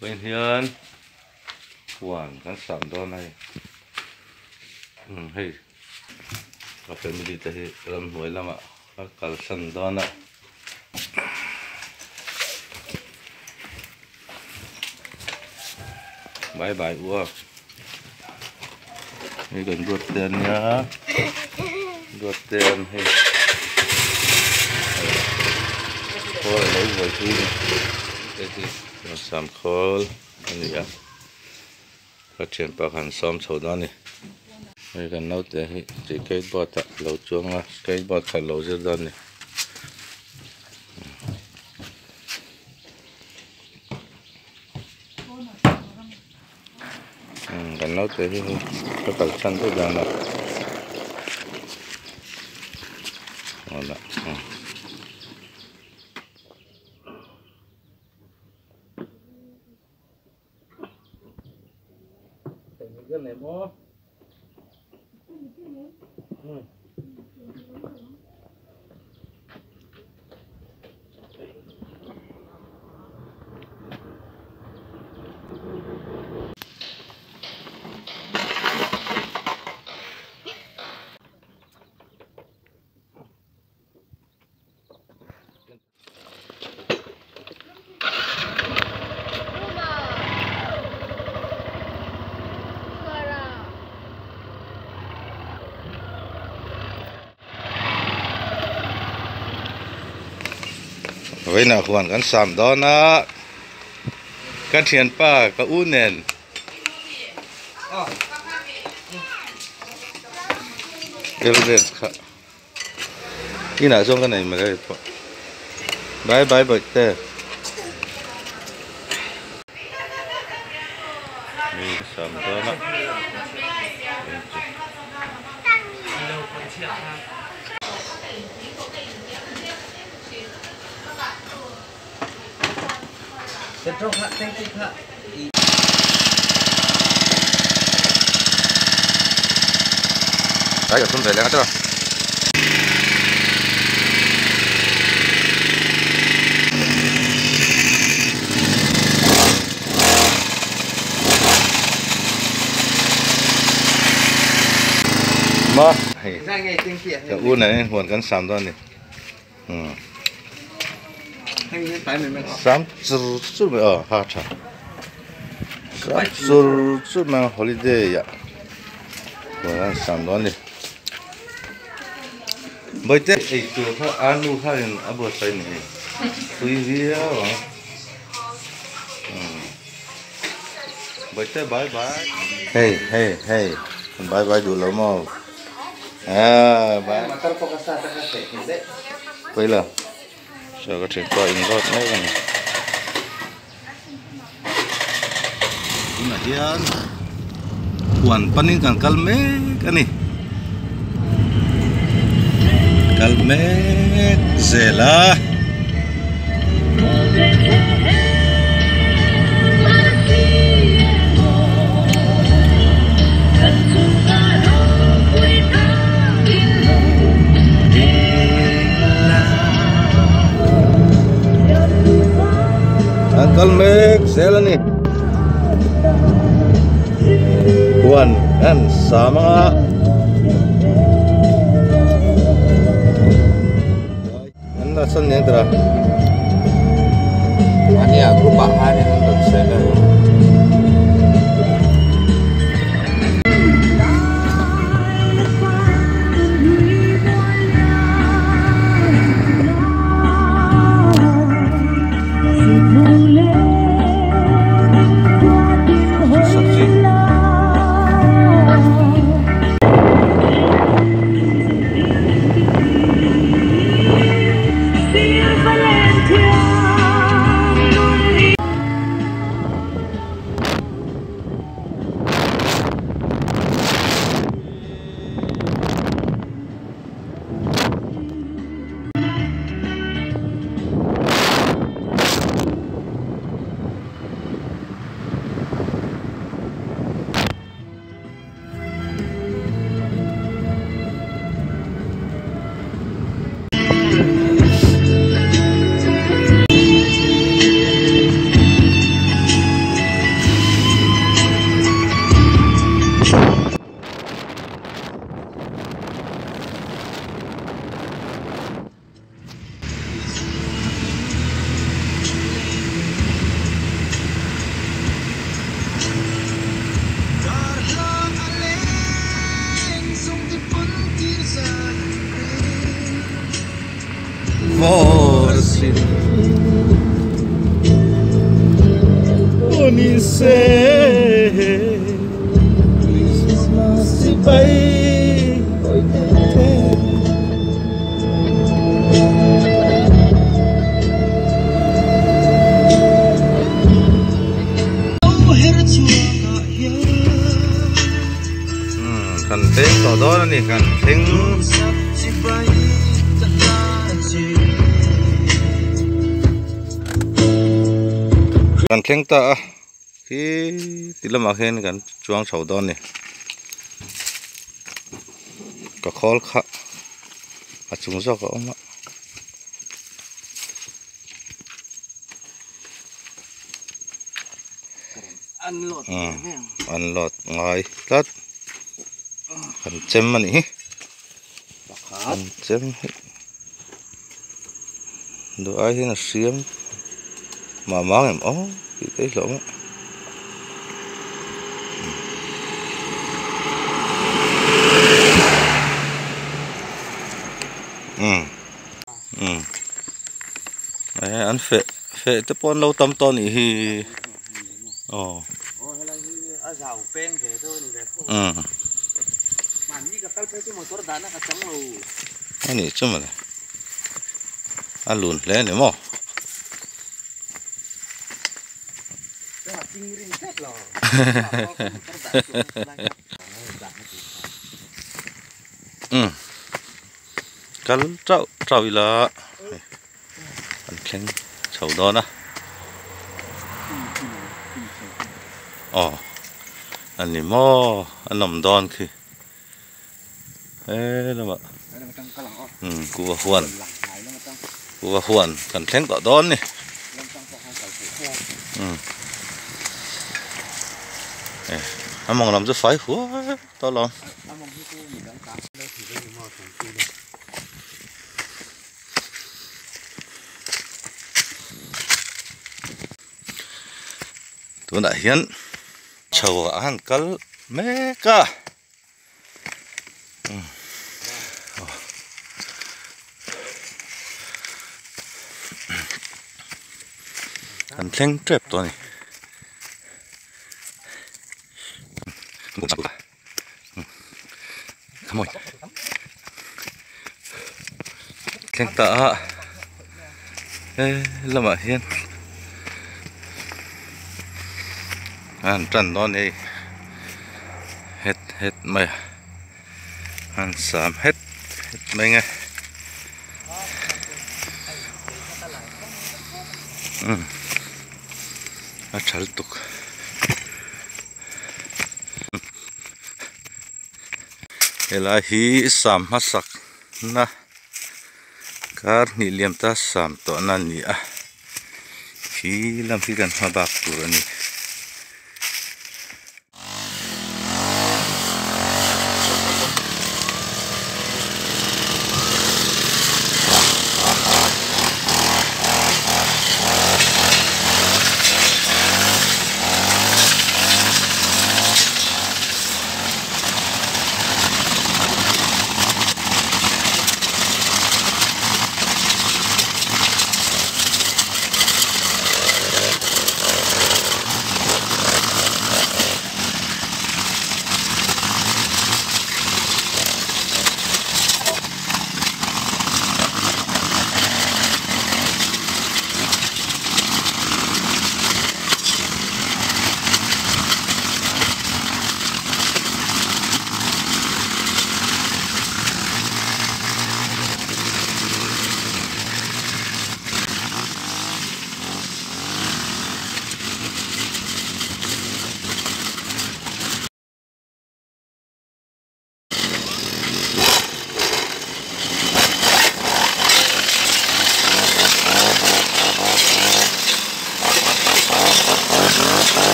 bên hiền quản các sản đó này hay cà phê mình đi tới làm muối làm ạ các cả sản đó nè bye bye ua đây cần ruột tiền nhá ruột tiền hay thôi lấy vài thứ đây thì làm khô anh nhỉ phát triển bảo hành xóm sầu đó này đây cần nấu để chỉ skateboard thật lâu chuông à skateboard thật lâu rất đơn này cần nấu để các bạn chân tôi đang là ngon ạ cái này bó vậy nào hoàn cảnh sắm đó na cái tiền pa cái u nền cái này cái nào trong cái này mà cái bye bye bye tê đi sắm đó na đấy cả không thể lên nữa mà cái u này hoàn cảnh sắm đó này sắm chút mà ha cha chút mà holiday ya hoàn cảnh sắm đó này bây giờ cái chỗ anu hay là abu say này tùy vì à bây giờ bye bye hey bye bye đủ lắm mà bye bây giờ cho cái chuyện coi ingot mấy cái này mà dia kuan paning kan kalme cái này kalme zela kalme zela nih kuan kan sama Sen yang tera. Ini aku bahan yang untuk saya. ni se Christmas si bay oi te kan teng to do ni kan teng kan teng ta khi tilama khen kan chuang chho don ni ka khol kha a chung zo ka oma an lot ngai tat kan chem mani kan chem do ai hin siam mà món em ó cái lỗ ăn phệ phệ tới pon lâu tâm to nỉ hi anh nỉ chứ mà này ăn lùn lên nữa mò cá trâu trâu là ăn khen chầu đó nè anh đi mò anh nằm đòn khi ê đó mà cua huan cần khen tọt đòn nè anh mong làm rất phải quá to lòng tôi đã hiện chầu ăn cල් mé cả ăn khen trẹp to này come on khen tạ là mà hiên ăn trần đó này hết mày ăn sám hết mày nghe chả tục là hi sam masak na kar ni liam ta sam to na ni a hi lam hi kan ha bak tur ani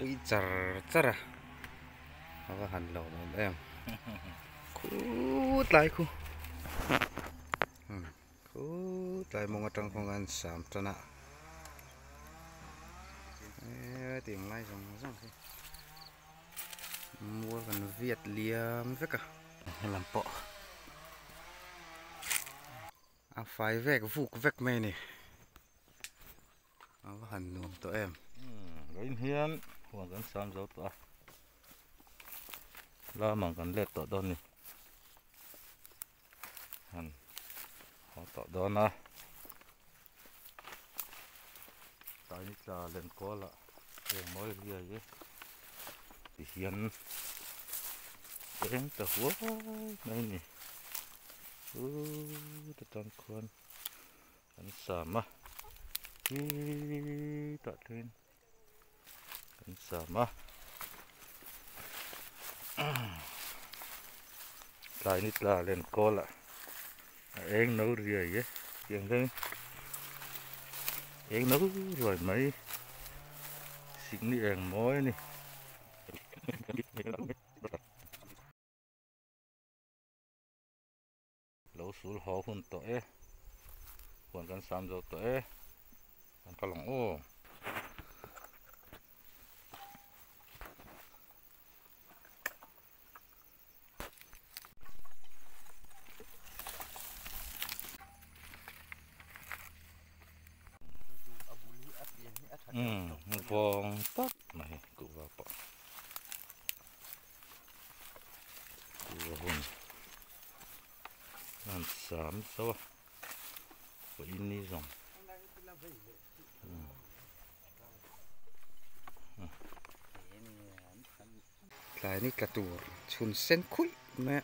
Ui char char à. Nó hành lẩu này em. Cút lại khu. Cút lại mong trong không ăn sắm cho nè. Tìm lại giống thế. Mua gần Việt liêm với cả. Làm bọ. Phải vẹt vụ vẹt mê này. Nó hành nuông tụi em. Cái hiên hoàng gần sắm dấu tụi. Là mong gần lết tụi đó nè. Hành họ tụi đó nè. Tại là lên có là để mỗi lia chứ thì hiền đến từ quá đây nè từ trong con anh sầm á tạo lên anh sầm á lại nít là lên có là em nấu rìa chứ tiền đây em nấu rồi mấy xin đi ăn mối nè lẩu sủi họ hun tỏi cònกัน3 giờ tỏi còn cả lòng ô vòng tóc này cụ vào bỏ cụ vào hồn làm sám sao có in đi rồng lại ní cả tủ chun sen khui mẹ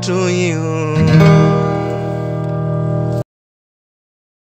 to you